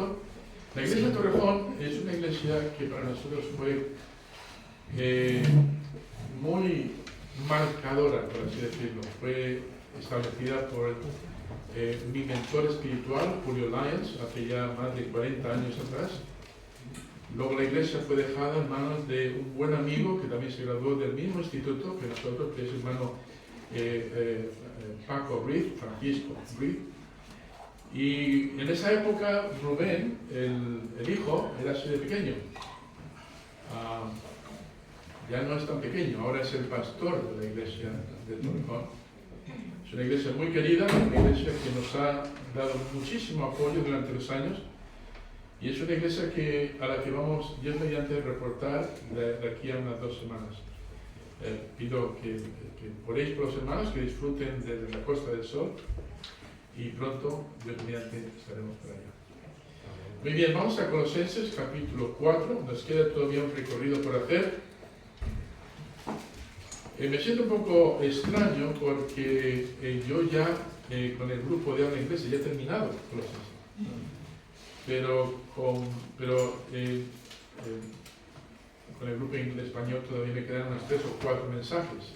pronto. La iglesia de Torrejón es una iglesia que para nosotros fue muy marcadora, por así decirlo. Fue establecida por mi mentor espiritual, Julio Lyons, hace ya más de 40 años atrás. Luego la iglesia fue dejada en manos de un buen amigo que también se graduó del mismo instituto que nosotros, que es el hermano Paco Ruiz, Francisco Ruiz. Y en esa época Rubén, el hijo, era así de pequeño. Ya no es tan pequeño, ahora es el pastor de la iglesia de Torrejón. Es una iglesia muy querida, una iglesia que nos ha dado muchísimo apoyo durante los años. Y es una iglesia a la que vamos, Dios mediante, reportar de aquí a unas 2 semanas. Pido que oréis por los hermanos, que disfruten de la Costa del Sol y pronto, Dios mediante, estaremos por allá. Muy bien, vamos a Colosenses capítulo 4, nos queda todavía un recorrido por hacer. Me siento un poco extraño porque yo ya con el grupo de habla inglesa ya he terminado Colosenses. Pero con el grupo en español todavía me quedan unos 3 o 4 mensajes.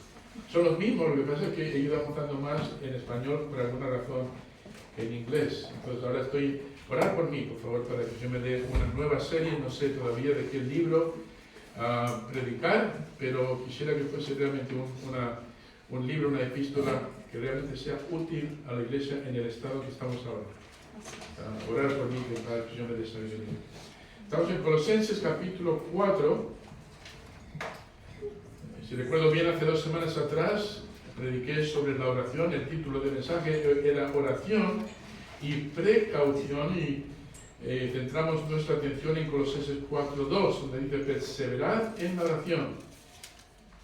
Son los mismos, lo que pasa es que he ido apuntando más en español por alguna razón que en inglés. Entonces ahora orar por mí, por favor, para que yo me dé una nueva serie, no sé todavía de qué libro predicar, pero quisiera que fuese realmente un libro, una epístola que realmente sea útil a la iglesia en el estado que estamos ahora. Orar por mí, para que yo me dé sabiduría. Estamos en Colosenses capítulo 4. Si recuerdo bien, hace 2 semanas atrás prediqué sobre la oración. El título del mensaje era Oración y Precaución, y centramos nuestra atención en Colosenses 4:2, donde dice: perseverad en la oración,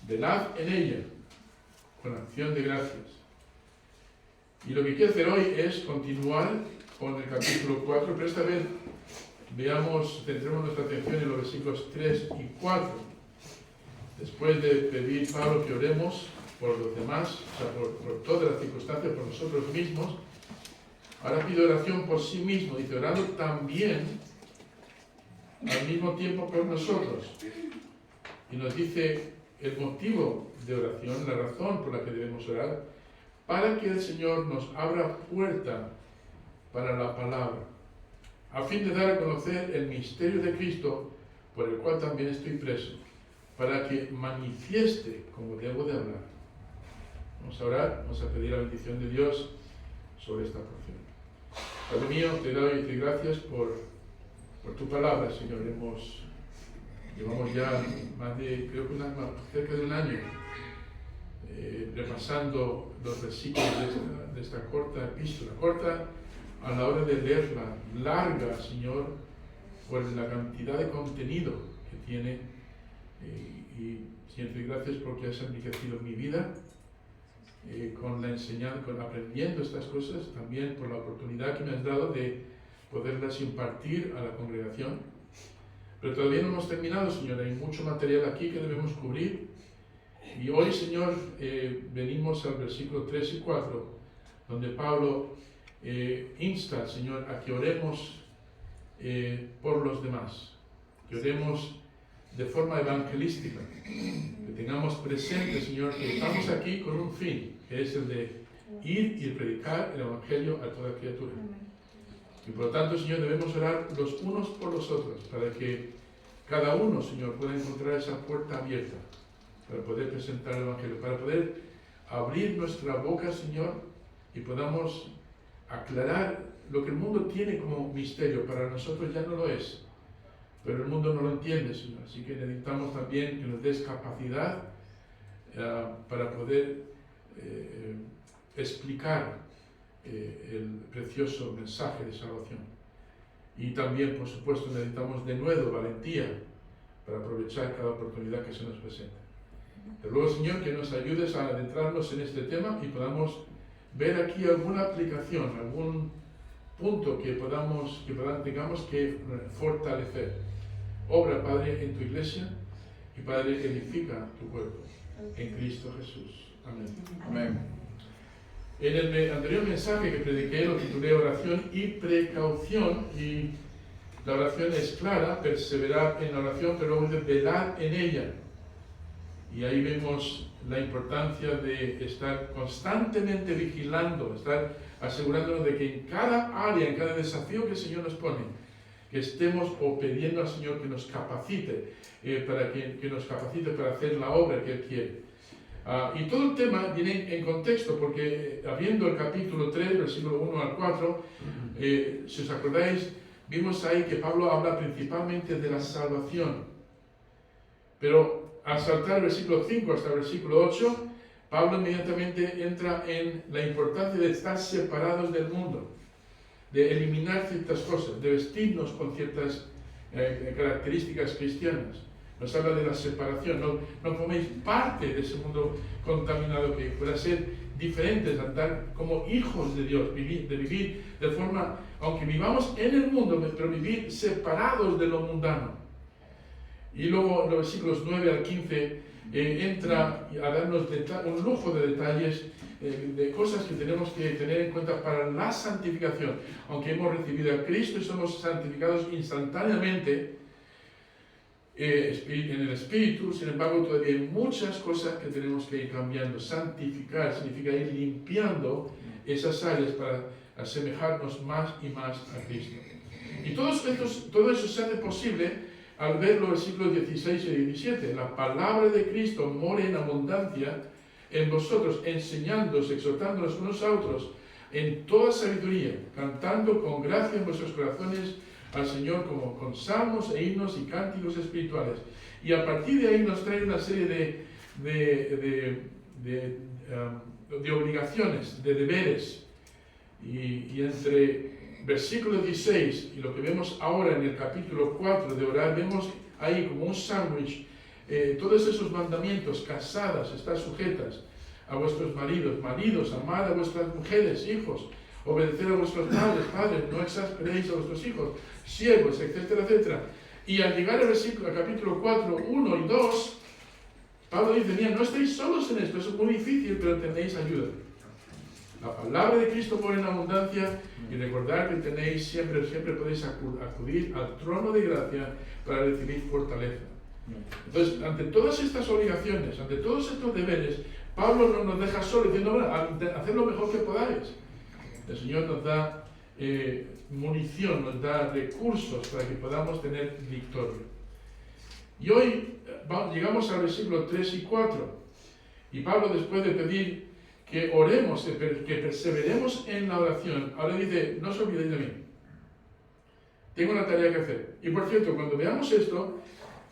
velad en ella, con acción de gracias. Y lo que quiero hacer hoy es continuar con el capítulo 4, pero esta vez centremos nuestra atención en los versículos 3 y 4. Después de pedir Pablo que oremos por los demás, o sea, por todas las circunstancias, por nosotros mismos, ahora pide oración por sí mismo, dice, orando también al mismo tiempo por nosotros. Y nos dice el motivo de oración, la razón por la que debemos orar, para que el Señor nos abra puerta para la palabra, a fin de dar a conocer el misterio de Cristo, por el cual también estoy preso, para que manifieste como debo de hablar. Vamos a orar, vamos a pedir la bendición de Dios sobre esta porción. Padre mío, te doy gracias por tu palabra, Señor. Llevamos ya más de, creo que cerca de un año repasando los versículos de esta corta epístola, corta a la hora de leerla, larga, Señor, por la cantidad de contenido que tiene, y Señor, te doy gracias porque has enriquecido mi vida con la enseñanza, con aprendiendo estas cosas, también por la oportunidad que me has dado de poderlas impartir a la congregación. Pero todavía no hemos terminado, Señor, hay mucho material aquí que debemos cubrir. Y hoy, Señor, venimos al versículo 3 y 4, donde Pablo insta al Señor a que oremos por los demás, que oremos de forma evangelística, que tengamos presente, Señor, que estamos aquí con un fin, que es el de ir y predicar el Evangelio a toda criatura. Y por lo tanto, Señor, debemos orar los unos por los otros, para que cada uno, Señor, pueda encontrar esa puerta abierta, para poder presentar el Evangelio, para poder abrir nuestra boca, Señor, y podamos aclarar lo que el mundo tiene como misterio. Para nosotros ya no lo es, pero el mundo no lo entiende, Señor. Así que necesitamos también que nos des capacidad para poder explicar el precioso mensaje de salvación. Y también, por supuesto, necesitamos de nuevo valentía para aprovechar cada oportunidad que se nos presenta. Te ruego, Señor, que nos ayudes a adentrarnos en este tema y podamos ver aquí alguna aplicación, algún punto que tengamos que fortalecer. Obra, Padre, en tu iglesia, y Padre, edifica tu cuerpo en Cristo Jesús. Amén. Amén. En el anterior mensaje que prediqué lo titulé Oración y Precaución, y La oración es clara, perseverar en la oración, pero luego dice velar en ella. Y ahí vemos la importancia de estar constantemente vigilando, estar asegurándonos de que en cada área, en cada desafío que el Señor nos pone, que estemos pidiendo al Señor que nos capacite, que nos capacite para hacer la obra que Él quiere. Y todo el tema viene en contexto, porque abriendo el capítulo 3, versículo 1 al 4, si os acordáis, vimos ahí que Pablo habla principalmente de la salvación. Pero al saltar el versículo 5 hasta el versículo 8, Pablo inmediatamente entra en la importancia de estar separados del mundo, de eliminar ciertas cosas, de vestirnos con ciertas características cristianas. Nos habla de la separación, no forméis parte de ese mundo contaminado que pueda ser diferentes, andar como hijos de Dios, vivir de forma, aunque vivamos en el mundo, pero vivir separados de lo mundano. Y luego en los versículos 9 al 15 entra a darnos un lujo de detalles, de cosas que tenemos que tener en cuenta para la santificación. Aunque hemos recibido a Cristo y somos santificados instantáneamente en el Espíritu, sin embargo todavía hay muchas cosas que tenemos que ir cambiando. Santificar significa ir limpiando esas áreas para asemejarnos más y más a Cristo. Y todo eso se hace posible al ver los versículos 16 y 17. La palabra de Cristo mora en abundancia en vosotros, enseñándoos, exhortándonos unos a otros en toda sabiduría, cantando con gracia en vuestros corazones al Señor como con salmos e himnos y cánticos espirituales. Y a partir de ahí nos trae una serie de obligaciones, de deberes. Y entre versículo 16 y lo que vemos ahora en el capítulo 4 de orar, vemos ahí como un sándwich todos esos mandamientos. Casadas, estar sujetas a vuestros maridos, amad a vuestras mujeres, hijos, obedecer a vuestros padres, no exasperéis a vuestros hijos, siervos, etcétera, etcétera. Y al llegar al capítulo 4, 1 y 2, Pablo dice, mira, no estáis solos en esto, es muy difícil, pero tenéis ayuda. La palabra de Cristo mora en abundancia, y recordad que tenéis siempre podéis acudir al trono de gracia para recibir fortaleza. Entonces, ante todas estas obligaciones, ante todos estos deberes, Pablo no nos deja solos diciendo, bueno, haced lo mejor que podáis. El Señor nos da munición, nos da recursos para que podamos tener victoria. Y hoy llegamos al versículo 3 y 4. Y Pablo, después de pedir que oremos, que perseveremos en la oración, ahora dice, no os olvidéis de mí. Tengo una tarea que hacer. Y por cierto, cuando veamos esto,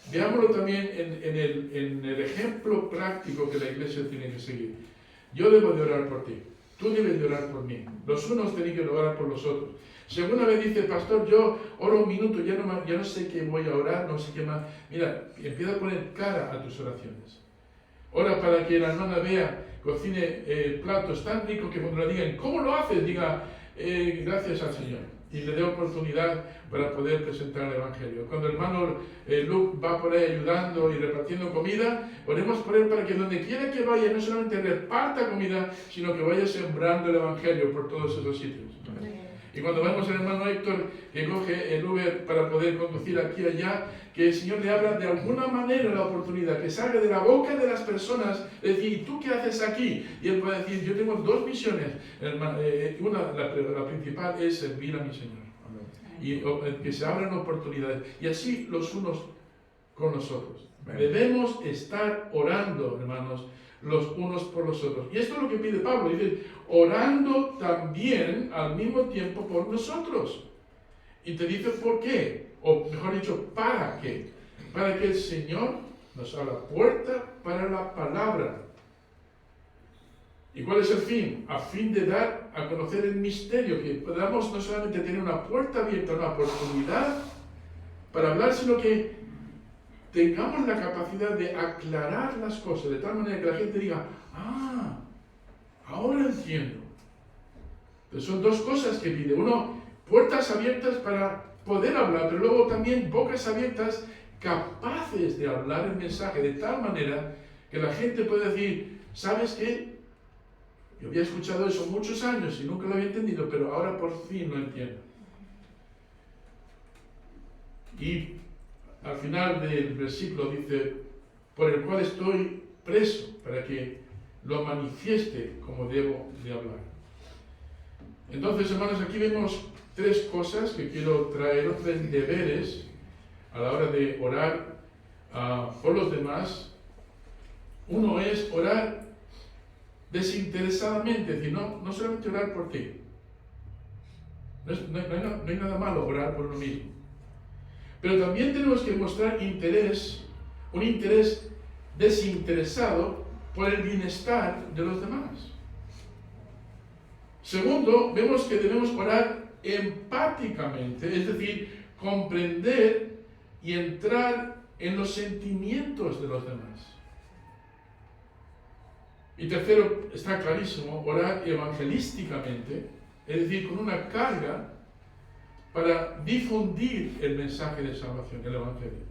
veámoslo también en el ejemplo práctico que la iglesia tiene que seguir. Yo debo de orar por ti. Tú debes de orar por mí. Los unos tienen que orar por los otros. Si alguna vez dice, pastor, yo oro un minuto, ya no sé qué voy a orar, no sé qué más. Mira, empieza a poner cara a tus oraciones. Ora para que la hermana vea, cocine platos tan ricos que cuando le digan, ¿cómo lo haces? Diga, gracias al Señor. Y le dé oportunidad para poder presentar el Evangelio. Cuando el hermano Luke va por ahí ayudando y repartiendo comida, oremos por él para que donde quiera que vaya, no solamente reparta comida, sino que vaya sembrando el Evangelio por todos esos sitios. Y cuando vemos al hermano Héctor que coge el Uber para poder conducir aquí y allá, que el Señor le abra de alguna manera la oportunidad, que salga de la boca de las personas, decir, ¿y tú qué haces aquí? Y él puede decir, yo tengo dos misiones, la principal es servir a mi Señor. Y que se abran oportunidades, y así los unos con los otros. Debemos estar orando, hermanos, los unos por los otros. Y esto es lo que pide Pablo, dice, orando también al mismo tiempo por nosotros. Y te dice por qué, o mejor dicho, para qué. Para que el Señor nos abra puerta para la palabra. ¿Y cuál es el fin? A fin de dar a conocer el misterio, que podamos no solamente tener una puerta abierta, una oportunidad para hablar, sino que tengamos la capacidad de aclarar las cosas, de tal manera que la gente diga, ahora entiendo. Entonces son dos cosas que pide. Uno, puertas abiertas para poder hablar, pero luego también bocas abiertas capaces de hablar el mensaje, de tal manera que la gente pueda decir, ¿sabes qué? Yo había escuchado eso muchos años y nunca lo había entendido, pero ahora por fin lo entiendo. Y al final del versículo dice, por el cual estoy preso, para que lo manifieste como debo de hablar. Entonces, hermanos, aquí vemos tres cosas que quiero traer, tres deberes a la hora de orar por los demás. Uno es orar desinteresadamente, es decir, no solamente orar por ti. No hay nada malo orar por uno mismo. Pero también tenemos que mostrar interés, un interés desinteresado por el bienestar de los demás. Segundo, vemos que debemos orar empáticamente, es decir, comprender y entrar en los sentimientos de los demás. Y tercero, está clarísimo, orar evangelísticamente, es decir, con una carga para difundir el mensaje de salvación, el evangelio.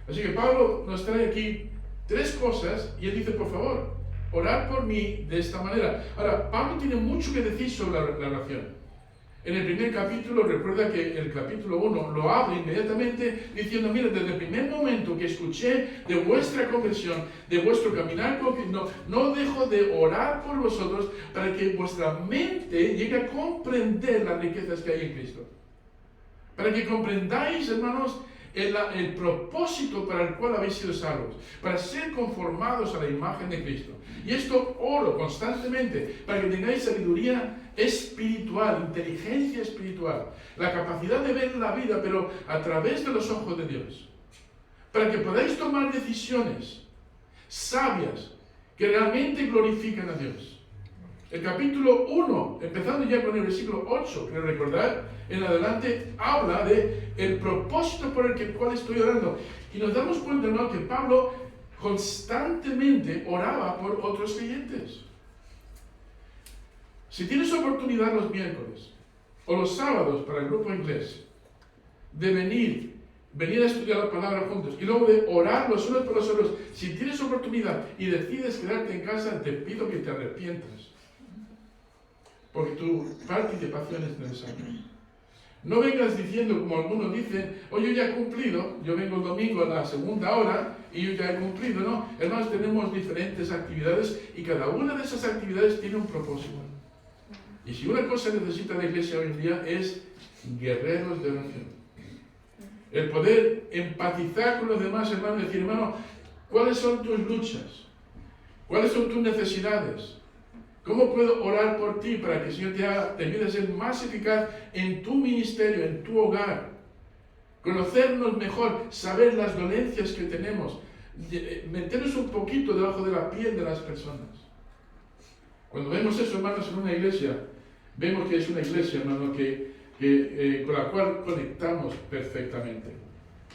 Así que Pablo nos trae aquí tres cosas y él dice, por favor, orad por mí de esta manera. Ahora, Pablo tiene mucho que decir sobre la oración. En el primer capítulo, recuerda que el capítulo 1 lo abre inmediatamente diciendo, mira, desde el primer momento que escuché de vuestra conversión, de vuestro caminar con Cristo, no dejo de orar por vosotros para que vuestra mente llegue a comprender las riquezas que hay en Cristo. Para que comprendáis, hermanos, el propósito para el cual habéis sido salvos, para ser conformados a la imagen de Cristo. Y esto oro constantemente, para que tengáis sabiduría espiritual, inteligencia espiritual, la capacidad de ver la vida, pero a través de los ojos de Dios. Para que podáis tomar decisiones sabias, que realmente glorifican a Dios. El capítulo 1, empezando ya con el versículo 8, quiero recordar, en adelante habla de el propósito por el cual estoy orando. Y nos damos cuenta, ¿no?, que Pablo constantemente oraba por otros creyentes. Si tienes oportunidad los miércoles o los sábados para el grupo inglés de venir a estudiar la palabra juntos y luego de orar los unos por los otros, si tienes oportunidad y decides quedarte en casa, te pido que te arrepientas. Porque tu participación es necesaria. No vengas diciendo, como algunos dicen, yo ya he cumplido, yo vengo el domingo a la segunda hora y yo ya he cumplido. No, hermanos, tenemos diferentes actividades y cada una de esas actividades tiene un propósito. Y si una cosa necesita la iglesia hoy en día es guerreros de oración. El poder empatizar con los demás, hermanos, y decir, hermano, ¿cuáles son tus luchas? ¿Cuáles son tus necesidades? ¿Cómo puedo orar por ti para que el Señor te ayude a ser más eficaz en tu ministerio, en tu hogar? Conocernos mejor, saber las dolencias que tenemos, meternos un poquito debajo de la piel de las personas. Cuando vemos eso, hermanos, en una iglesia, vemos que es una iglesia, hermano, con la cual conectamos perfectamente.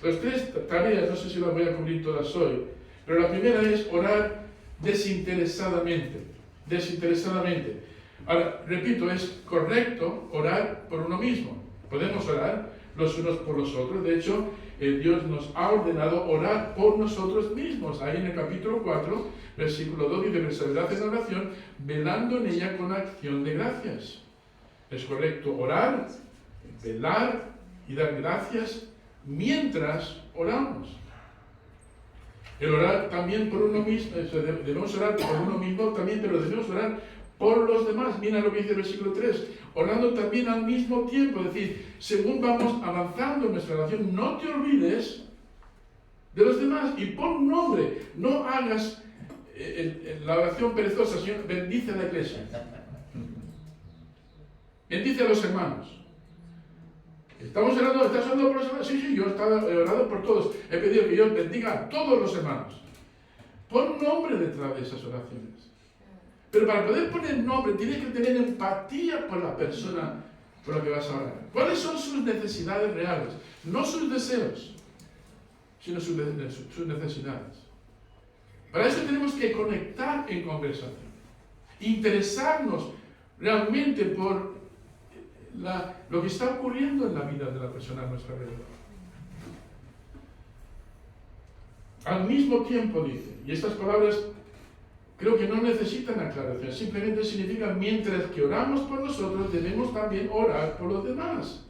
Las tres tareas, no sé si las voy a cubrir todas hoy, pero la primera es orar desinteresadamente. Desinteresadamente. Ahora, repito, es correcto orar por uno mismo. Podemos orar los unos por los otros. De hecho, Dios nos ha ordenado orar por nosotros mismos. Ahí en el capítulo 4, versículo 2 dice, perseverad en la oración, velando en ella con acción de gracias. Es correcto orar, velar y dar gracias mientras oramos. El orar también por uno mismo, debemos orar por uno mismo también, pero debemos orar por los demás. Mira lo que dice el versículo 3, orando también al mismo tiempo, es decir, según vamos avanzando en nuestra oración, no te olvides de los demás y pon nombre, no hagas la oración perezosa, Señor, bendice a la iglesia, bendice a los hermanos. ¿Estamos orando? ¿Estás orando por los hermanos? Sí, yo he orado por todos. He pedido que Dios bendiga a todos los hermanos. Pon nombre detrás de esas oraciones. Pero para poder poner nombre, tienes que tener empatía por la persona por la que vas a orar. ¿Cuáles son sus necesidades reales? No sus deseos, sino sus necesidades. Para eso tenemos que conectar en conversación. Interesarnos realmente por lo que está ocurriendo en la vida de la persona a nuestro alrededor. Al mismo tiempo dice, y estas palabras creo que no necesitan aclaración, simplemente significan mientras que oramos por nosotros, debemos también orar por los demás.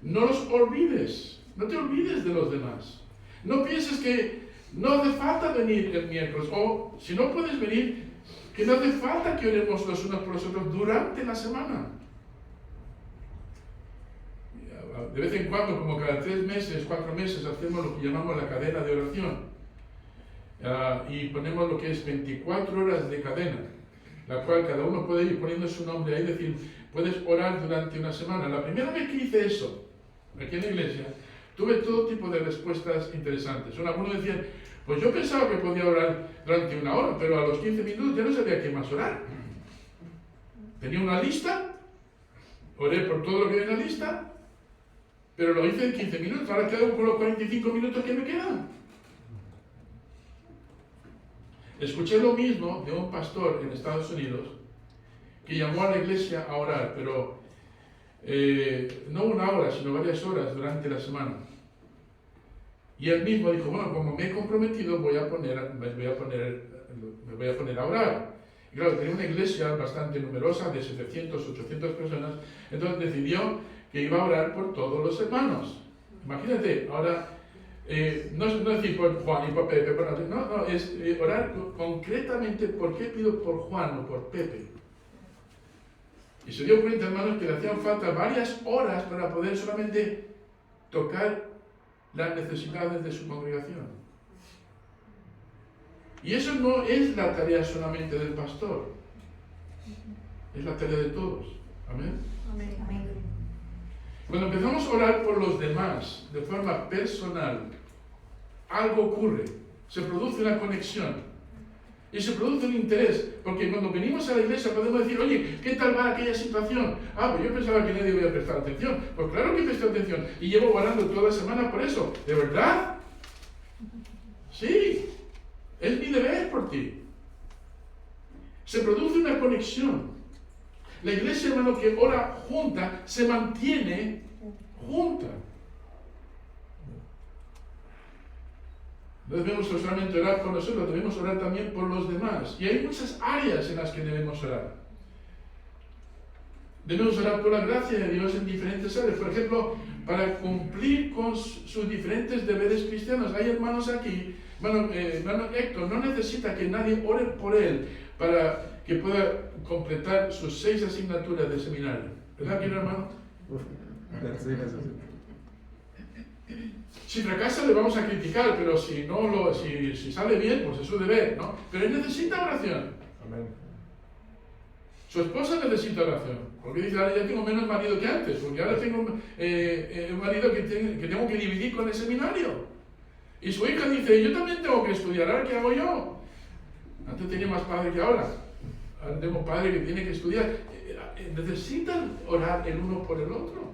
No los olvides, No te olvides de los demás. No pienses que no hace falta venir el miércoles, o si no puedes venir, que no hace falta que oremos los unos por los otros durante la semana. De vez en cuando, como cada 3 meses, 4 meses, hacemos lo que llamamos la cadena de oración. Y ponemos lo que es 24 horas de cadena, la cual cada uno puede ir poniendo su nombre ahí, es decir, puedes orar durante una semana. La primera vez que hice eso, aquí en la iglesia, tuve todo tipo de respuestas interesantes. Algunos decían, pues yo pensaba que podía orar durante 1 hora, pero a los 15 minutos ya no sabía qué más orar. Tenía una lista, oré por todo lo que había en la lista, pero lo hice en 15 minutos, ahora quedo con los 45 minutos que me quedan. Escuché lo mismo de un pastor en Estados Unidos que llamó a la iglesia a orar, pero no 1 hora, sino varias horas durante la semana. Y él mismo dijo, bueno, como me he comprometido, me voy a poner a orar. Y claro, tenía una iglesia bastante numerosa, de 700, 800 personas, entonces decidió que iba a orar por todos los hermanos. Imagínate, ahora, no decir por Juan y por Pepe, no, es orar concretamente por qué pido por Juan o por Pepe. Y se dio cuenta, hermanos, que le hacían falta varias horas para poder solamente tocar las necesidades de su congregación. Y eso no es la tarea solamente del pastor, es la tarea de todos. Amén. Amén. Amén. Cuando empezamos a orar por los demás de forma personal, algo ocurre, se produce una conexión y se produce un interés, porque cuando venimos a la iglesia podemos decir, oye, ¿qué tal va aquella situación? Pues yo pensaba que nadie iba a prestar atención. Pues claro que presté atención y llevo orando toda la semana por eso. ¿De verdad? Sí, es mi deber por ti. Se produce una conexión. La iglesia, hermano, que ora junta, se mantiene junta. No debemos solamente orar por nosotros, debemos orar también por los demás. Y hay muchas áreas en las que debemos orar. Debemos orar por la gracia de Dios en diferentes áreas. Por ejemplo, para cumplir con sus diferentes deberes cristianos. Hay hermanos aquí, hermano Héctor, no necesita que nadie ore por él para que pueda completar sus 6 asignaturas de seminario. ¿Verdad, querido hermano? Si fracasa le vamos a criticar, pero si sale bien, pues es su deber, ¿no? Pero él necesita oración. Amén. Su esposa necesita oración, porque dice, ahora ya tengo menos marido que antes, porque ahora tengo un marido que tengo que dividir con el seminario. Y su hija dice, yo también tengo que estudiar, ¿ahora qué hago yo? Antes tenía más padre que ahora. Ahora tengo padre que tiene que estudiar. Necesitan orar el uno por el otro.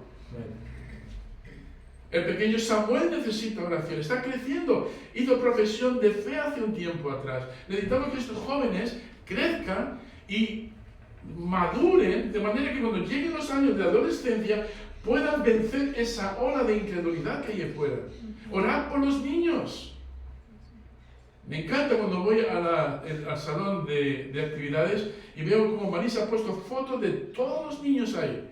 El pequeño Samuel necesita oración, está creciendo. Hizo profesión de fe hace un tiempo atrás. Necesitamos que estos jóvenes crezcan y maduren de manera que cuando lleguen los años de adolescencia puedan vencer esa ola de incredulidad que hay afuera. Orar por los niños. Me encanta cuando voy al salón de actividades y veo como Marisa ha puesto fotos de todos los niños ahí.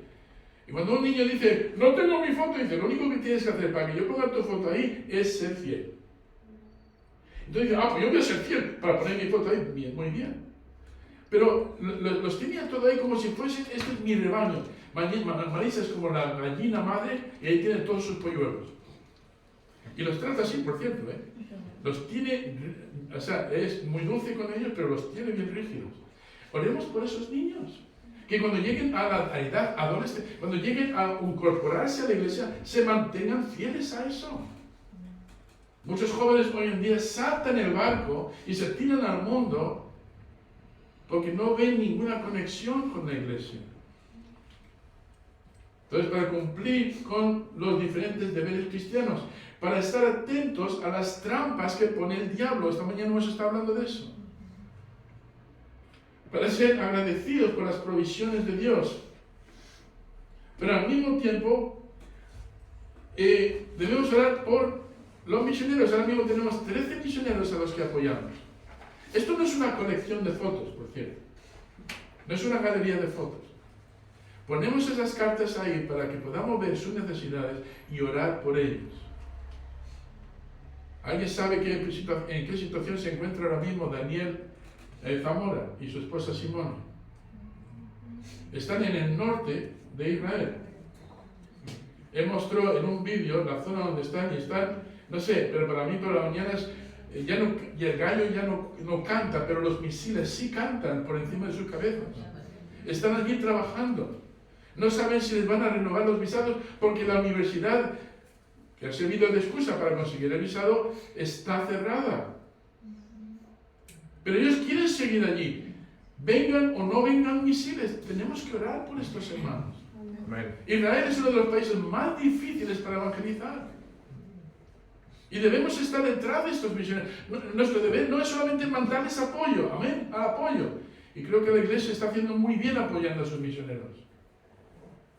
Y cuando un niño dice, no tengo mi foto, dice, lo único que tienes que hacer para que yo ponga tu foto ahí es ser fiel. Entonces dice, pues yo voy a ser fiel para poner mi foto ahí. Bien, muy bien. Pero los tenía todo ahí como si fuese, este es mi rebaño. Marisa es como la gallina madre y ahí tiene todos sus polluelos. Y los trata así, por cierto, Los tiene, o sea, es muy dulce con ellos, pero los tiene bien rígidos. Oremos por esos niños. Que cuando lleguen a la edad adolescente, cuando lleguen a incorporarse a la iglesia, se mantengan fieles a eso. Muchos jóvenes hoy en día saltan el barco y se tiran al mundo porque no ven ninguna conexión con la iglesia. Entonces, para cumplir con los diferentes deberes cristianos, para estar atentos a las trampas que pone el diablo, esta mañana hemos estado hablando de eso, para ser agradecidos por las provisiones de Dios. Pero al mismo tiempo, debemos orar por los misioneros. Ahora mismo tenemos 13 misioneros a los que apoyamos. Esto no es una colección de fotos, por cierto. No es una galería de fotos. Ponemos esas cartas ahí para que podamos ver sus necesidades y orar por ellos. ¿Alguien sabe en qué situación se encuentra ahora mismo Daniel Zamora y su esposa Simone? Están en el norte de Israel. Él mostró en un vídeo la zona donde están y están, no sé, pero para mí por las mañanas y el gallo ya no canta, pero los misiles sí cantan por encima de sus cabezas. Están allí trabajando. No saben si les van a renovar los visados porque la universidad que ha servido de excusa para conseguir el visado está cerrada. Pero ellos quieren seguir allí. Vengan o no vengan misiles. Tenemos que orar por estos hermanos. Amén. Israel es uno de los países más difíciles para evangelizar. Y debemos estar detrás de estos misioneros. Nuestro deber no es solamente mandarles apoyo, amén, apoyo. Y creo que la iglesia está haciendo muy bien apoyando a sus misioneros.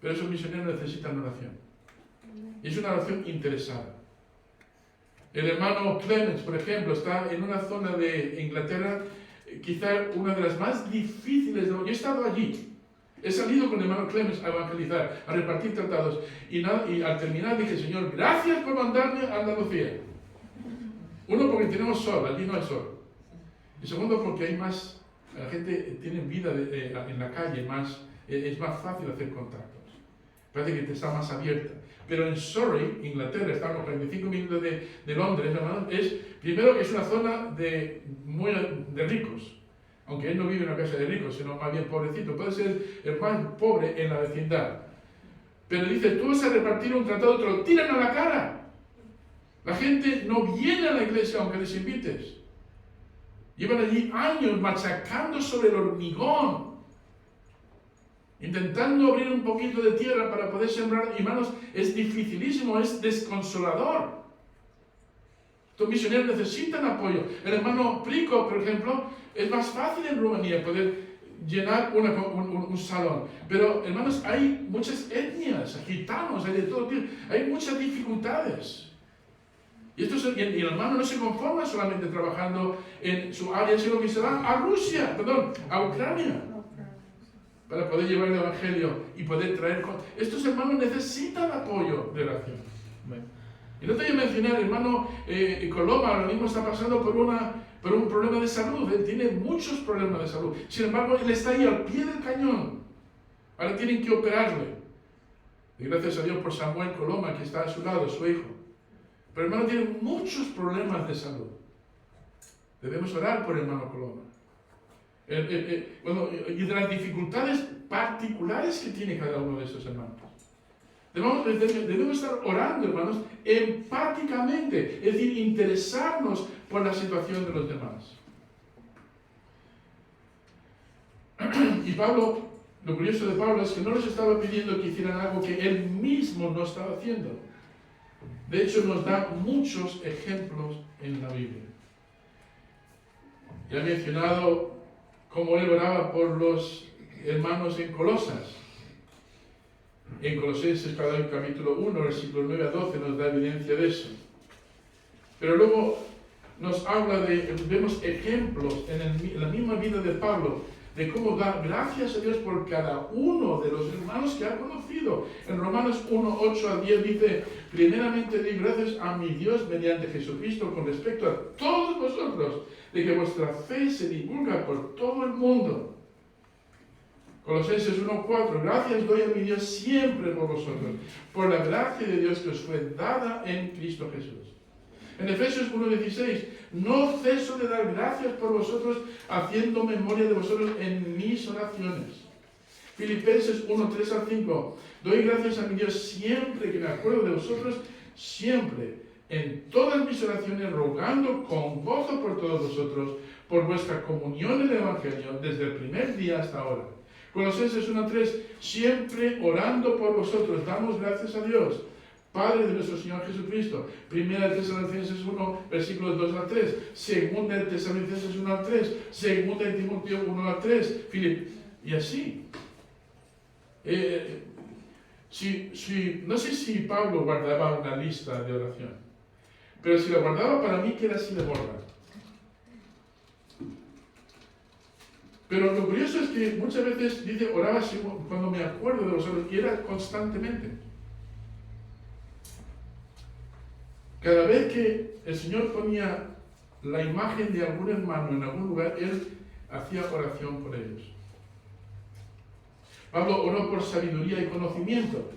Pero esos misioneros necesitan oración. Y es una oración interesada. El hermano Clemens, por ejemplo, está en una zona de Inglaterra, quizá una de las más difíciles. Yo he estado allí. He salido con el hermano Clemens a evangelizar, a repartir tratados. Y al terminar dije, Señor, gracias por mandarme a Andalucía. Uno, porque tenemos sol, allí no hay sol. Y segundo, porque hay más, la gente tiene vida en la calle, es más fácil hacer contactos. Parece que está más abierta. Pero en Surrey, Inglaterra, estamos a 45 minutos de Londres, hermano, primero que es una zona de ricos. Aunque él no vive en una casa de ricos, sino más bien pobrecito. Puede ser el más pobre en la vecindad. Pero dice, tú vas a repartir un tratado, te lo tiran a la cara. La gente no viene a la iglesia aunque les invites. Llevan allí años machacando sobre el hormigón, intentando abrir un poquito de tierra para poder sembrar. Hermanos, es dificilísimo, es desconsolador. Estos misioneros necesitan apoyo. El hermano Prico, por ejemplo, es más fácil en Rumanía poder llenar un salón. Pero, hermanos, hay muchas etnias, gitanos, hay de todo tipo, hay muchas dificultades. Y el hermano no se conforma solamente trabajando en su área, sino que se va a Ucrania, para poder llevar el Evangelio y poder traer. Estos hermanos necesitan apoyo de oración. Y no te voy a mencionar, el hermano Coloma ahora mismo está pasando por un problema de salud. Él tiene muchos problemas de salud. Sin embargo, él está ahí al pie del cañón. Ahora tienen que operarle. Y gracias a Dios por Samuel Coloma, que está a su lado, su hijo. Pero el hermano tiene muchos problemas de salud. Debemos orar por el hermano Coloma. Y de las dificultades particulares que tiene cada uno de esos hermanos. Debemos estar orando, hermanos, empáticamente, es decir, interesarnos por la situación de los demás. Y Pablo, lo curioso de Pablo es que no les estaba pidiendo que hicieran algo que él mismo no estaba haciendo. De hecho, nos da muchos ejemplos en la Biblia. Ya he mencionado cómo él oraba por los hermanos en Colosas. En Colosenses capítulo 1, versículos 9 a 12 nos da evidencia de eso. Pero luego nos habla vemos ejemplos en la misma vida de Pablo, de cómo da gracias a Dios por cada uno de los hermanos que ha conocido. En Romanos 1, 8 a 10 dice, primeramente doy gracias a mi Dios mediante Jesucristo con respecto a todos vosotros, de que vuestra fe se divulga por todo el mundo. Colosenses 1:4, gracias doy a mi Dios siempre por vosotros, por la gracia de Dios que os fue dada en Cristo Jesús. En Efesios 1:16, no ceso de dar gracias por vosotros, haciendo memoria de vosotros en mis oraciones. Filipenses 1:3 al 5, doy gracias a mi Dios siempre que me acuerdo de vosotros, siempre, en todas mis oraciones, rogando con gozo por todos vosotros, por vuestra comunión en el Evangelio, desde el primer día hasta ahora. Colosenses 1:3, siempre orando por vosotros, damos gracias a Dios, Padre de nuestro Señor Jesucristo. Primera de Tesalonicenses 1, versículos 2 al 3. Segunda de Tesalonicenses 1 al 3. Segunda de Timoteo 1 al 3. Y así. No sé si Pablo guardaba una lista de oración, pero si la guardaba, para mí que era así de borra. Pero lo curioso es que muchas veces dice, oraba así cuando me acuerdo de vosotros, y era constantemente. Cada vez que el Señor ponía la imagen de algún hermano en algún lugar, Él hacía oración por ellos. Pablo oró por sabiduría y conocimiento.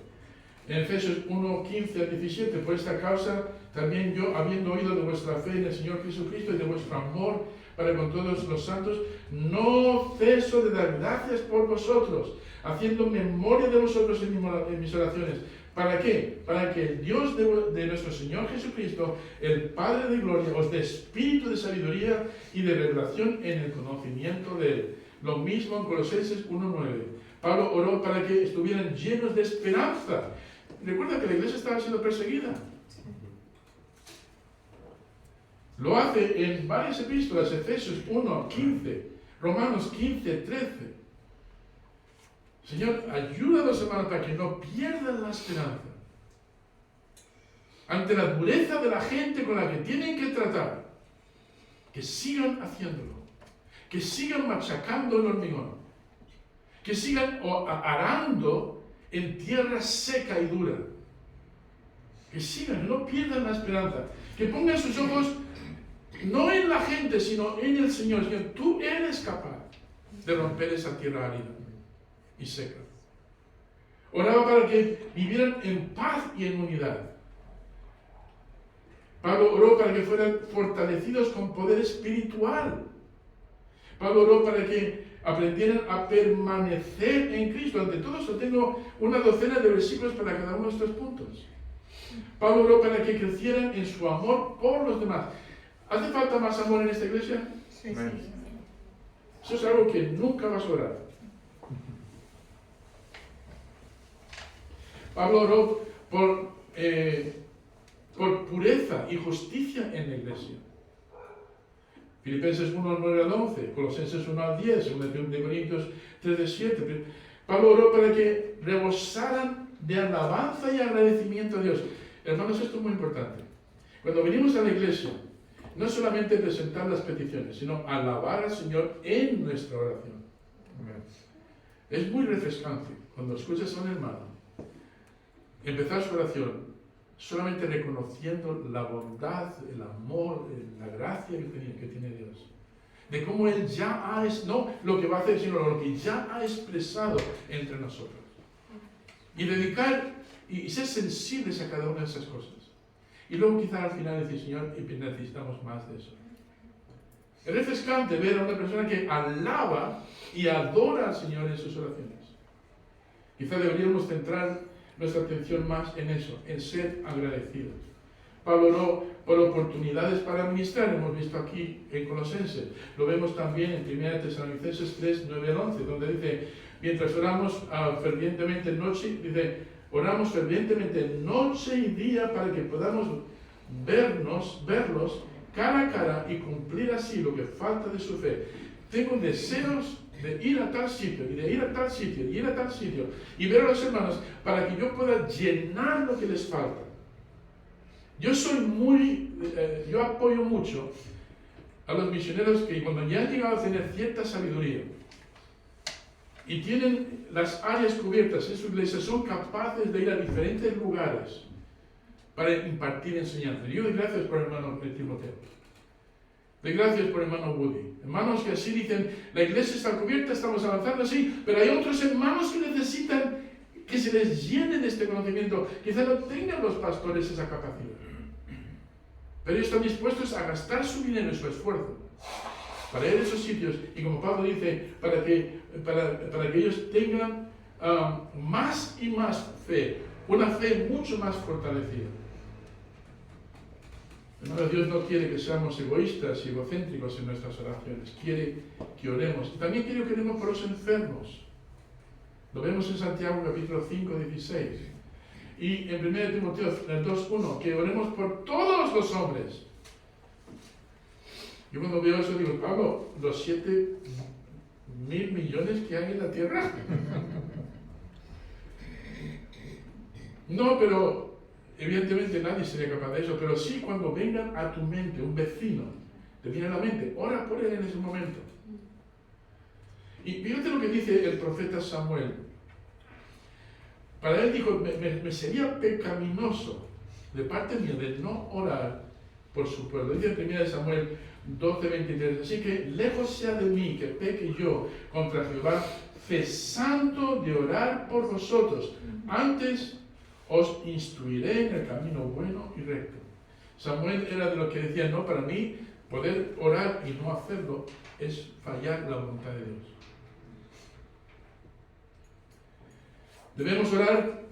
En Efesios 1, 15 al 17, por esta causa también yo, habiendo oído de vuestra fe en el Señor Jesucristo y de vuestro amor para con todos los santos, no ceso de dar gracias por vosotros, haciendo memoria de vosotros en mis oraciones. ¿Para qué? Para que el Dios de nuestro Señor Jesucristo, el Padre de gloria, os dé espíritu de sabiduría y de revelación en el conocimiento de Él. Lo mismo en Colosenses 1:9. Pablo oró para que estuvieran llenos de esperanza. Recuerda que la iglesia estaba siendo perseguida. Lo hace en varias epístolas, Efesios 1:15, Romanos 15:13. Señor, ayuda a los hermanos para que no pierdan la esperanza. Ante la dureza de la gente con la que tienen que tratar, que sigan haciéndolo, que sigan machacando el hormigón, que sigan arando en tierra seca y dura, que sigan, no pierdan la esperanza, que pongan sus ojos no en la gente, sino en el Señor. Señor, tú eres capaz de romper esa tierra árida y seca. Oraba para que vivieran en paz y en unidad. Pablo oró para que fueran fortalecidos con poder espiritual. Pablo oró para que aprendieran a permanecer en Cristo. Ante todo esto tengo una docena de versículos para cada uno de estos puntos. Pablo oró para que crecieran en su amor por los demás. ¿Hace falta más amor en esta iglesia? Sí. Eso es algo que nunca va a sobrar. Pablo oró por pureza y justicia en la iglesia. Filipenses 1, 9 al 11, Colosenses 1 al 10, 2 Corintios 3, 7. Pablo oró para que rebosaran de alabanza y agradecimiento a Dios. Hermanos, esto es muy importante. Cuando venimos a la iglesia, no es solamente presentar las peticiones, sino alabar al Señor en nuestra oración. Es muy refrescante cuando escuchas a un hermano empezar su oración solamente reconociendo la bondad, el amor, la gracia que tiene Dios. De cómo Él ya ha, no lo que va a hacer, sino lo que ya ha expresado entre nosotros. Y dedicar y ser sensibles a cada una de esas cosas. Y luego quizá al final decir, Señor, necesitamos más de eso. Es refrescante ver a una persona que alaba y adora al Señor en sus oraciones. Quizá deberíamos centrar nuestra atención más en eso, en ser agradecidos. Pablo oró por oportunidades para ministrar, hemos visto aquí en Colosenses. Lo vemos también en 1 Tesalonicenses 3, 9 al 11, donde dice, mientras oramos fervientemente oramos fervientemente noche y día para que podamos verlos cara a cara y cumplir así lo que falta de su fe. Tengo deseos de ir a tal sitio, y de ir a tal sitio, y ir a tal sitio, y ver a los hermanos para que yo pueda llenar lo que les falta. Yo yo apoyo mucho a los misioneros que cuando ya han llegado a tener cierta sabiduría y tienen las áreas cubiertas en su iglesia, son capaces de ir a diferentes lugares para impartir enseñanza. Yo doy gracias por el hermano Timoteo. Doy gracias por el hermano Woody. Hermanos que así dicen, la iglesia está cubierta, estamos avanzando así, pero hay otros hermanos que necesitan que se les llene de este conocimiento. Quizá no tengan los pastores esa capacidad. Pero ellos están dispuestos a gastar su dinero y su esfuerzo para ir a esos sitios. Y como Pablo dice, para que ellos tengan más y más fe, una fe mucho más fortalecida. Hermano, Dios no quiere que seamos egoístas y egocéntricos en nuestras oraciones. Quiere que oremos. Y también quiere que oremos por los enfermos. Lo vemos en Santiago capítulo 5, 16. Y en 1 Timoteo 2, 1, que oremos por todos los hombres. Yo cuando veo eso digo, Pablo, los 7.000 millones que hay en la tierra. No, pero evidentemente nadie sería capaz de eso, pero sí cuando vengan a tu mente, un vecino, te viene a la mente, ora por él en ese momento. Y fíjate lo que dice el profeta Samuel. Para él dijo, me sería pecaminoso de parte mía, de no orar por su pueblo. Dice en 1 Samuel 12:23, así que lejos sea de mí que peque yo contra Jehová, cesando de orar por vosotros. Antes os instruiré en el camino bueno y recto. Samuel era de los que decía, no, para mí poder orar y no hacerlo es fallar la voluntad de Dios. Debemos orar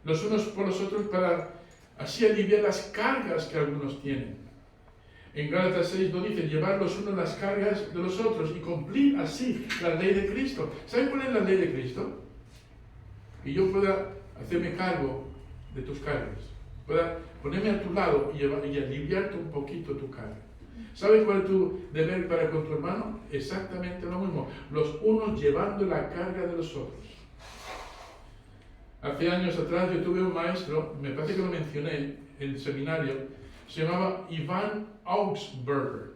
los unos por los otros para así aliviar las cargas que algunos tienen. En Gálatas 6 nos dice, llevar los unos las cargas de los otros y cumplir así la ley de Cristo. ¿Saben cuál es la ley de Cristo? Que yo pueda hacerme cargo de tus cargas, pueda ponerme a tu lado y aliviarte un poquito tu carga. ¿Sabes cuál es tu deber para con tu hermano? Exactamente lo mismo, los unos llevando la carga de los otros. Hace años atrás yo tuve un maestro, me parece que lo mencioné en el seminario, se llamaba Ivan Augsburger.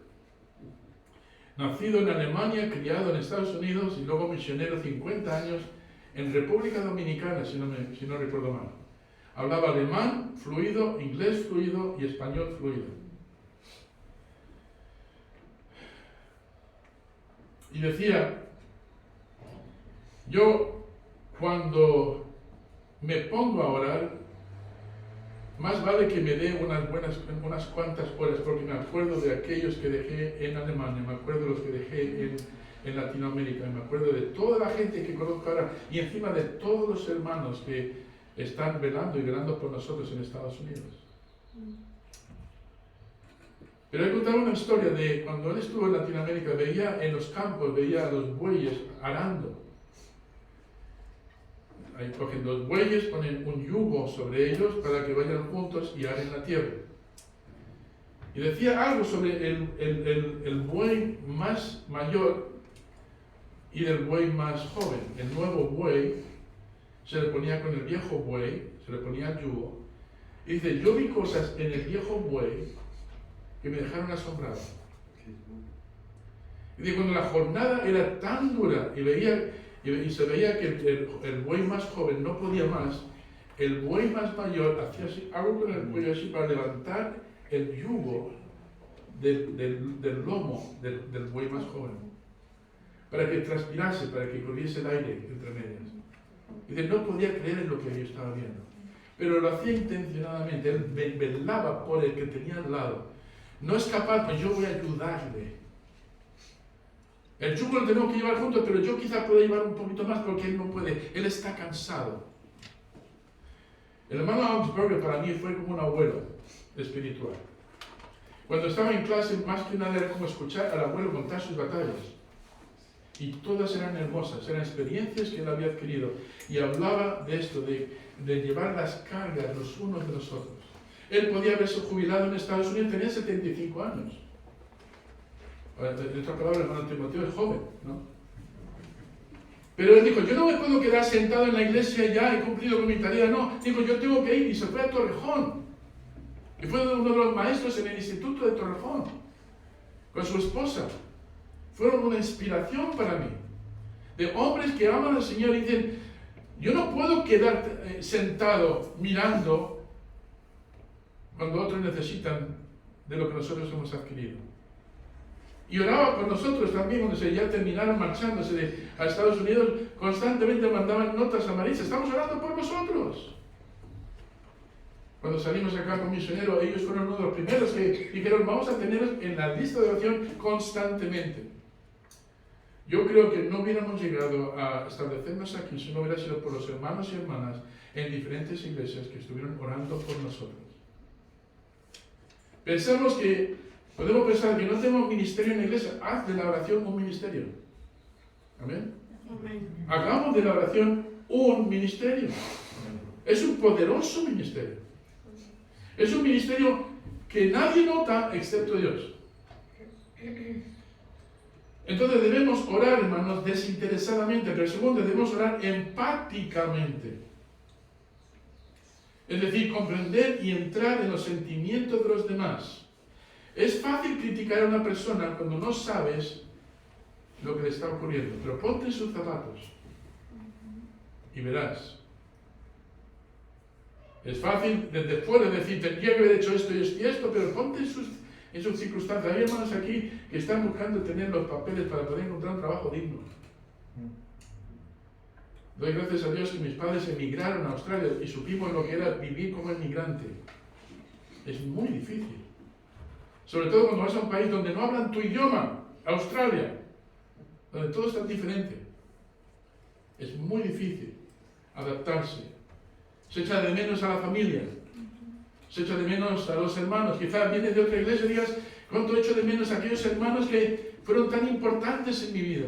Nacido en Alemania, criado en Estados Unidos y luego misionero 50 años en República Dominicana, si no recuerdo mal. Hablaba alemán fluido, inglés fluido y español fluido. Y decía, yo cuando me pongo a orar, más vale que me dé unas cuantas horas, porque me acuerdo de aquellos que dejé en Alemania, me acuerdo de los que dejé en Latinoamérica, me acuerdo de toda la gente que conozco ahora, y encima de todos los hermanos que están velando por nosotros en Estados Unidos. Pero he contado una historia de cuando él estuvo en Latinoamérica, veía en los campos, veía a los bueyes arando. Ahí cogen los bueyes, ponen un yugo sobre ellos para que vayan juntos y aren la tierra. Y decía algo sobre el buey más mayor y del buey más joven. El nuevo buey se le ponía con el viejo buey, se le ponía el yugo. Y dice, yo vi cosas en el viejo buey que me dejaron asombrado. Y dice, cuando la jornada era tan dura y se veía que el buey más joven no podía más, el buey más mayor hacía así, algo con el cuello así para levantar el yugo del lomo del buey más joven, para que transpirase, para que corriese el aire entre medias. Y dice, no podía creer en lo que yo estaba viendo, pero lo hacía intencionadamente. Él velaba por el que tenía al lado. No es capaz, pues yo voy a ayudarle. El yugo lo tenemos que llevar juntos, pero yo quizá pueda llevar un poquito más porque él no puede, él está cansado. El hermano Augsburger para mí fue como un abuelo espiritual. Cuando estaba en clase, más que nada era como escuchar al abuelo contar sus batallas. Y todas eran hermosas, eran experiencias que él había adquirido. Y hablaba de esto, de llevar las cargas los unos de los otros. Él podía haberse jubilado en Estados Unidos, tenía 75 años. De otra palabra, el hermano Timoteo es joven, ¿no? Pero él dijo, yo no me puedo quedar sentado en la iglesia ya, he cumplido con mi tarea, no. Dijo, yo tengo que ir, y se fue a Torrejón. Y fue uno de los maestros en el instituto de Torrejón, con su esposa. Fueron una inspiración para mí. De hombres que aman al Señor y dicen, yo no puedo quedar sentado mirando cuando otros necesitan de lo que nosotros hemos adquirido. Y oraba por nosotros también, cuando ya terminaron marchándose a Estados Unidos, constantemente mandaban notas amarillas, estamos orando por vosotros. Cuando salimos acá con misionero, ellos fueron uno de los primeros que dijeron, vamos a teneros en la lista de oración constantemente. Yo creo que no hubiéramos llegado a establecernos aquí si no hubiera sido por los hermanos y hermanas en diferentes iglesias que estuvieron orando por nosotros. Podemos pensar que no tenemos ministerio en la iglesia. Haz de la oración un ministerio. Amén. Hagamos de la oración un ministerio. Es un poderoso ministerio. Es un ministerio que nadie nota excepto Dios. Entonces debemos orar, hermanos, desinteresadamente, pero segundo, debemos orar empáticamente. Es decir, comprender y entrar en los sentimientos de los demás. Es fácil criticar a una persona cuando no sabes lo que le está ocurriendo, pero ponte en sus zapatos y verás Es fácil desde fuera decir, tendría que haber hecho esto y esto y esto, pero ponte en sus circunstancias. Hay hermanos aquí que están buscando tener los papeles para poder encontrar un trabajo digno. Doy gracias a Dios que mis padres emigraron a Australia y supimos lo que era vivir como emigrante. Es muy difícil. Sobre todo cuando vas a un país donde no hablan tu idioma, Australia, donde todo es tan diferente. Es muy difícil adaptarse. Se echa de menos a la familia, se echa de menos a los hermanos. Quizás vienes de otra iglesia y digas, ¿cuánto echo de menos a aquellos hermanos que fueron tan importantes en mi vida?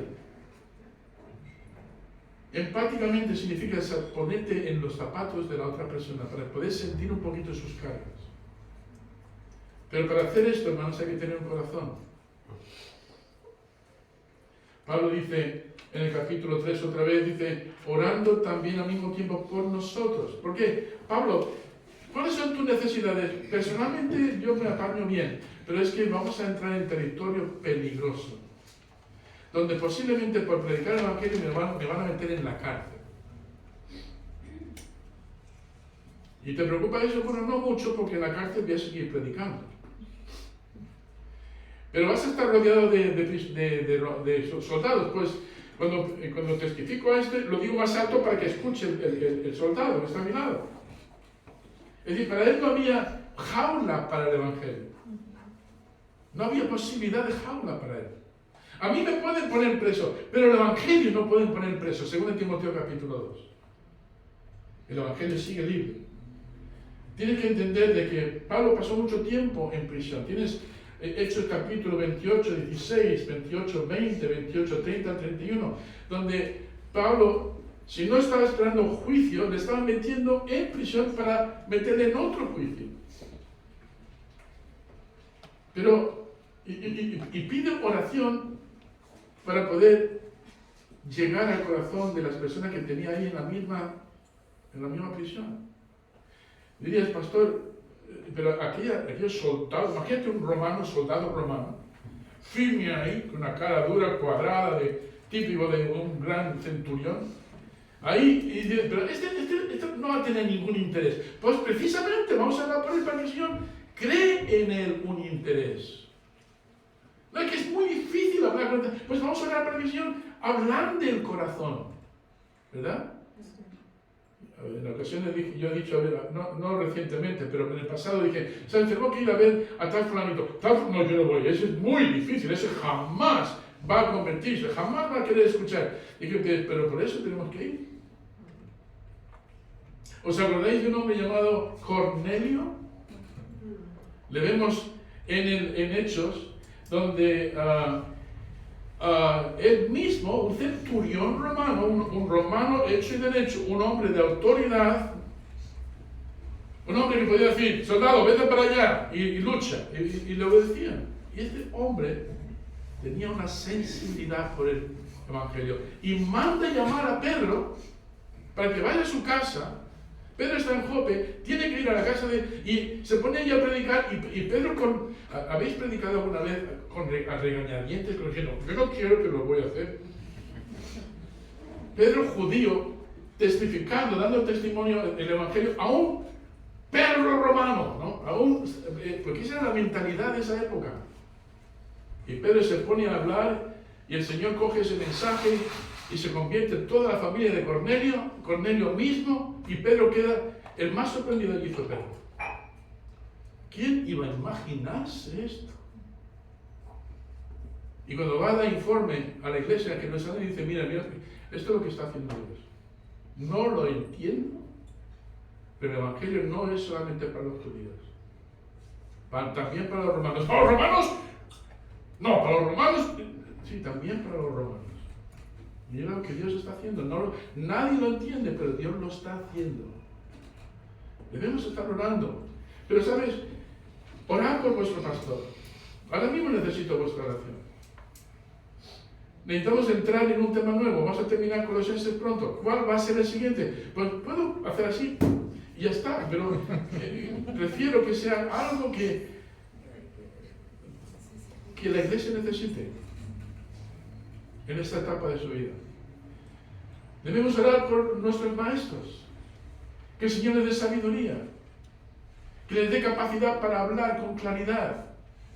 Empáticamente significa ponerte en los zapatos de la otra persona para poder sentir un poquito sus cargas. Pero para hacer esto, hermanos, hay que tener un corazón. Pablo dice en el capítulo 3 otra vez, dice, orando también al mismo tiempo por nosotros. ¿Por qué? Pablo, ¿cuáles son tus necesidades? Personalmente yo me apaño bien, pero es que vamos a entrar en territorio peligroso, donde posiblemente por predicar el Evangelio me van a meter en la cárcel. ¿Y te preocupa eso? Bueno, no mucho, porque en la cárcel voy a seguir predicando. Pero vas a estar rodeado de soldados. Pues cuando testifico a lo digo más alto para que escuche el soldado que está a mi lado. Es decir, para él no había jaula para el Evangelio. No había posibilidad de jaula para él. A mí me pueden poner preso, pero el Evangelio no pueden poner preso, según Timoteo capítulo 2. El Evangelio sigue libre. Tienes que entender de que Pablo pasó mucho tiempo en prisión. Tienes Hechos capítulo 28, 16, 28, 20, 28, 30, 31, donde Pablo, si no estaba esperando un juicio, le estaban metiendo en prisión para meterle en otro juicio. Pero, y pide oración para poder llegar al corazón de las personas que tenía ahí en la misma prisión. Dirías, pastor, pero aquellos soldados, imagínate un soldado romano, firme ahí, con una cara dura, cuadrada, típico de un gran centurión, ahí, y dice, pero este no va a tener ningún interés. Pues precisamente, vamos a hablar por esta misión, cree en él un interés. No es que es muy difícil hablar con él, pues vamos a hablar por la misión, hablar del corazón, ¿verdad? En ocasiones yo he dicho, a ver, no recientemente, pero en el pasado dije, ¿sabes? Tengo que ir a ver a tal fulanito. No, yo no voy, ese es muy difícil, ese jamás va a convertirse, jamás va a querer escuchar. Dije, pero por eso tenemos que ir. ¿Os acordáis de un hombre llamado Cornelio? Le vemos en Hechos, donde él mismo, un centurión romano, un romano hecho y derecho, un hombre de autoridad, un hombre que podía decir, soldado, vete para allá y lucha, y le obedecían. Y este hombre tenía una sensibilidad por el Evangelio y manda llamar a Pedro para que vaya a su casa. Pedro está en Jope, tiene que ir a la casa y se pone allí a predicar, y Pedro ¿habéis predicado alguna vez a regañadientes, diciendo, yo no quiero, que lo voy a hacer? Pedro judío, testificando, dando testimonio del Evangelio a un perro romano, ¿no? Porque esa era la mentalidad de esa época. Y Pedro se pone a hablar, y el Señor coge ese mensaje y se convierte en toda la familia de Cornelio mismo, y Pedro queda el más sorprendido. Allí fue Pedro. ¿Quién iba a imaginarse esto? Y cuando va a dar informe a la iglesia que nos sale, dice, mira, esto es lo que está haciendo Dios. No lo entiendo, pero el Evangelio no es solamente para los judíos, también para los romanos. ¿Para los romanos? No, para los romanos, sí, también para los romanos. Mira lo que Dios está haciendo. Nadie lo entiende, pero Dios lo está haciendo. Debemos estar orando. Pero, ¿sabes? Orad por vuestro pastor. Ahora mismo necesito vuestra oración. Necesitamos entrar en un tema nuevo. Vamos a terminar Colosenses pronto. ¿Cuál va a ser el siguiente? Pues puedo hacer así y ya está. Pero prefiero que sea algo que la iglesia necesite en esta etapa de su vida. Debemos orar por nuestros maestros. Que el Señor les dé sabiduría. Que les dé capacidad para hablar con claridad.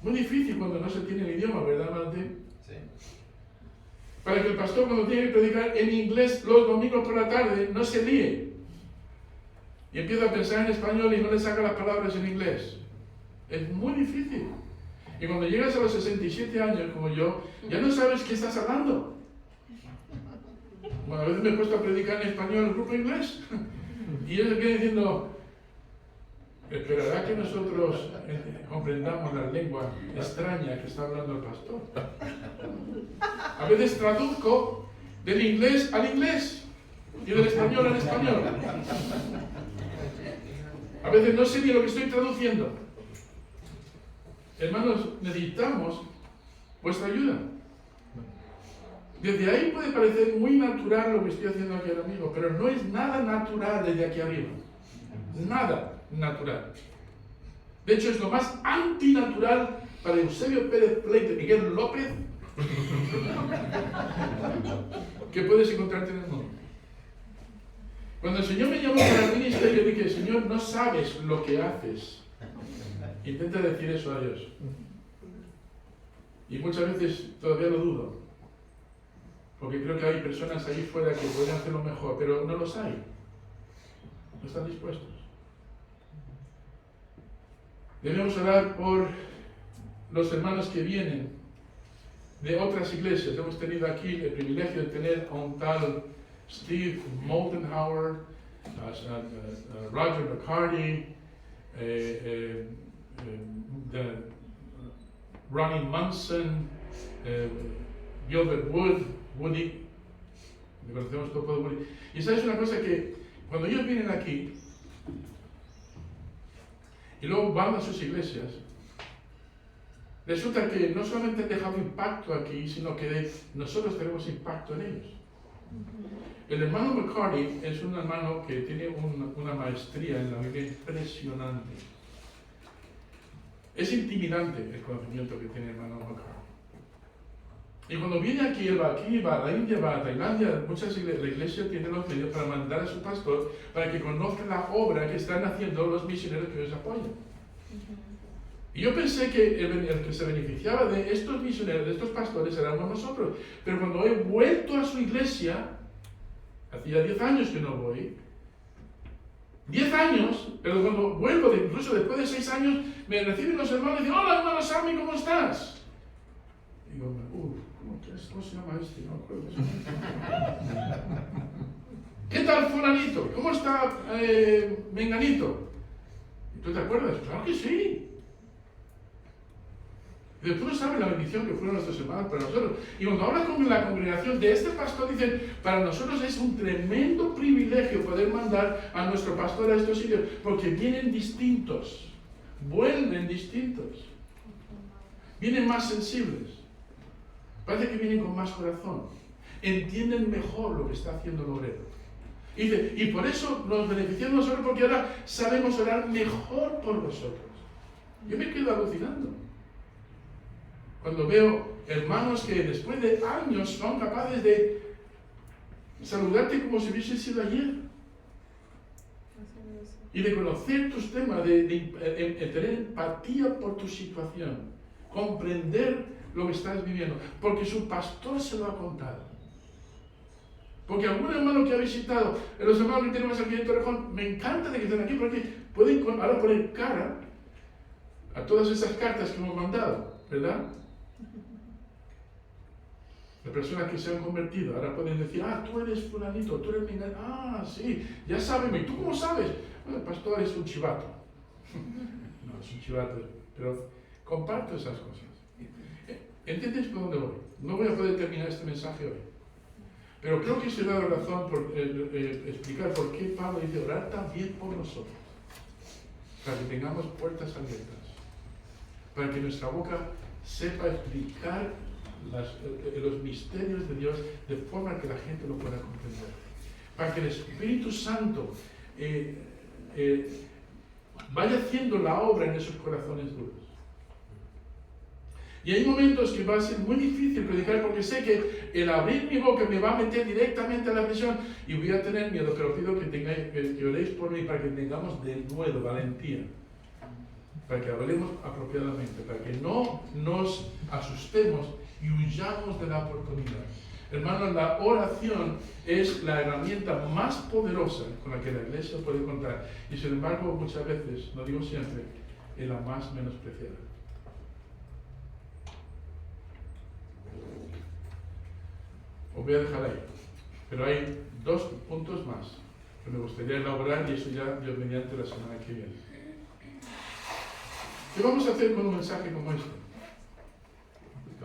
Muy difícil cuando no se tiene el idioma, ¿verdad, Marte? Sí. Para que el pastor, cuando tiene que predicar en inglés los domingos por la tarde, no se líe. Y empieza a pensar en español y no le saca las palabras en inglés. Es muy difícil. Y cuando llegas a los 67 años, como yo, ya no sabes qué estás hablando. Bueno, a veces me he puesto a predicar en español en el grupo inglés. Y ellos se quedan diciendo, ¿esperará que nosotros comprendamos la lengua extraña que está hablando el pastor? A veces traduzco del inglés al inglés y del español al español. A veces no sé ni lo que estoy traduciendo. Hermanos, necesitamos vuestra ayuda. Desde ahí puede parecer muy natural lo que estoy haciendo aquí ahora mismo, pero no es nada natural desde aquí arriba. Nada natural. De hecho, es lo más antinatural para Eusebio Pérez Pleite, Miguel López, que puedes encontrarte en el mundo. Cuando el Señor me llamó para el ministerio, dije, Señor, no sabes lo que haces. Intenta decir eso a Dios. Y muchas veces todavía lo dudo. Porque creo que hay personas ahí fuera que pueden hacerlo mejor, pero no los hay. No están dispuestos. Debemos orar por los hermanos que vienen de otras iglesias. Hemos tenido aquí el privilegio de tener a un tal Steve Moldenhauer, Roger McCarty, Ronnie Munson, Gilbert Woody, le conocemos todo por Woody. Y sabes una cosa, que cuando ellos vienen aquí y luego van a sus iglesias, resulta que no solamente han dejado impacto aquí, sino que nosotros tenemos impacto en ellos. El hermano McCarty es un hermano que tiene una maestría en la Biblia impresionante. Es intimidante el conocimiento que tiene el hermano McCarty. Y cuando viene aquí, él va aquí, va a la India, va a Tailandia, muchas iglesias, la iglesia tiene los medios para mandar a su pastor para que conozca la obra que están haciendo los misioneros que ellos apoyan. Y yo pensé que el que se beneficiaba de estos misioneros, de estos pastores, éramos nosotros. Pero cuando he vuelto a su iglesia, hacía 10 años que no voy, 10 años, pero cuando vuelvo, incluso después de 6 años, me reciben los hermanos y dicen, hola hermano Sammy, ¿cómo estás? Y digo, ¿cómo se llama este? No me acuerdo. ¿Qué tal fulanito? ¿Cómo está menganito? ¿Y tú te acuerdas? Claro que sí. Y tú no sabes la bendición que fueron nuestros hermanos para nosotros. Y cuando hablas con la congregación de este pastor, dicen, para nosotros es un tremendo privilegio poder mandar a nuestro pastor a estos sitios, porque vienen distintos, vuelven distintos, vienen más sensibles, parece que vienen con más corazón, entienden mejor lo que está haciendo el obrero. Y dice, y por eso nos beneficiamos nosotros, porque ahora sabemos orar mejor por vosotros. Yo me quedo alucinando cuando veo hermanos que después de años son capaces de saludarte como si hubiese sido ayer. Y de conocer tus temas, de tener empatía por tu situación, comprender lo que estás viviendo, porque su pastor se lo ha contado. Porque algún hermano que ha visitado, los hermanos que tenemos aquí en Torrejón, me encanta de que estén aquí, porque pueden ahora poner cara a todas esas cartas que hemos mandado, ¿verdad? Las personas que se han convertido ahora pueden decir, tú eres fulanito, tú eres menganito, sí, ya saben, ¿y tú cómo sabes? Bueno, el pastor es un chivato. No, es un chivato, pero comparto esas cosas. ¿Entiendes por dónde voy? No voy a poder terminar este mensaje hoy, pero creo que se da la razón por explicar por qué Pablo dice orar también por nosotros, para que tengamos puertas abiertas, para que nuestra boca sepa explicar los misterios de Dios de forma que la gente lo pueda comprender, para que el Espíritu Santo vaya haciendo la obra en esos corazones duros. Y hay momentos que va a ser muy difícil predicar porque sé que el abrir mi boca me va a meter directamente a la presión y voy a tener miedo, pero pido que oréis por mí para que tengamos de nuevo valentía, para que hablemos apropiadamente, para que no nos asustemos y huyamos de la oportunidad. Hermanos, la oración es la herramienta más poderosa con la que la iglesia puede contar y sin embargo muchas veces, no digo siempre, es la más menospreciada. Os voy a dejar ahí, pero hay 2 puntos más que me gustaría elaborar y eso ya Dios mediante la semana que viene. ¿Qué vamos a hacer con un mensaje como este?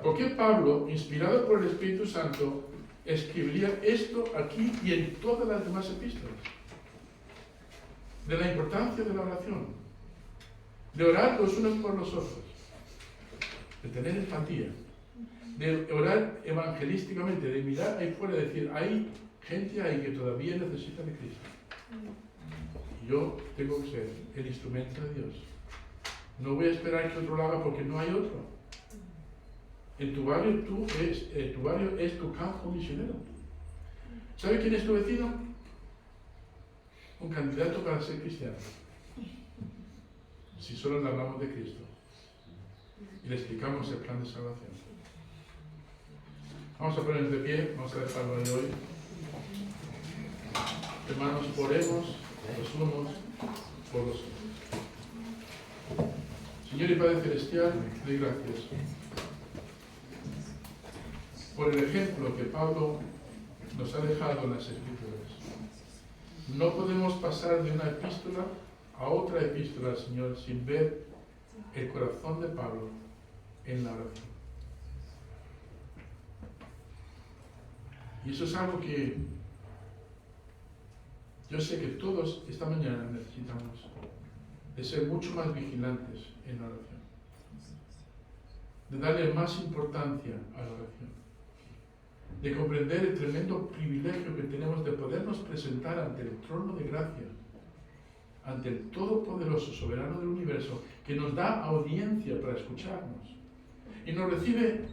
¿Por qué Pablo, inspirado por el Espíritu Santo, escribiría esto aquí y en todas las demás epístolas? De la importancia de la oración, de orar los unos por los otros, de tener empatía, de orar evangelísticamente, de mirar ahí fuera y decir, hay gente ahí que todavía necesita de Cristo. Y yo tengo que ser el instrumento de Dios. No voy a esperar que otro lo haga porque no hay otro. En tu barrio, tu barrio es tu campo misionero. ¿Sabe quién es tu vecino? Un candidato para ser cristiano. Si solo le hablamos de Cristo y le explicamos el plan de salvación. Vamos a ponernos de pie, vamos a dejarlo ahí hoy. Hermanos, oremos los unos por los otros. Señor y Padre Celestial, te doy gracias por el ejemplo que Pablo nos ha dejado en las Escrituras. No podemos pasar de una epístola a otra epístola, Señor, sin ver el corazón de Pablo en la oración. Y eso es algo que yo sé que todos esta mañana necesitamos, de ser mucho más vigilantes en la oración, de darle más importancia a la oración, de comprender el tremendo privilegio que tenemos de podernos presentar ante el trono de gracia, ante el Todopoderoso Soberano del Universo, que nos da audiencia para escucharnos y nos recibe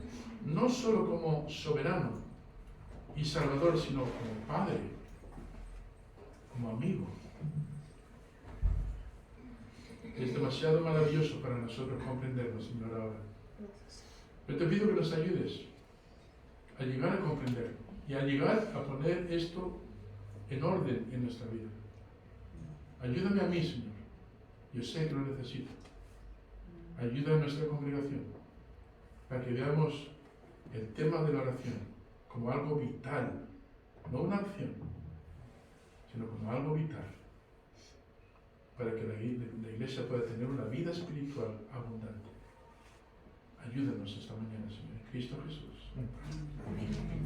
no solo como soberano y salvador, sino como Padre, como amigo. Es demasiado maravilloso para nosotros comprenderlo, Señor, ahora. Pero te pido que nos ayudes a llegar a comprenderlo y a llegar a poner esto en orden en nuestra vida. Ayúdame a mí, Señor. Yo sé que lo necesito. Ayuda a nuestra congregación para que veamos el tema de la oración como algo vital, no una acción, sino como algo vital, para que la iglesia pueda tener una vida espiritual abundante. Ayúdanos esta mañana, Señor, en Cristo Jesús. Amén.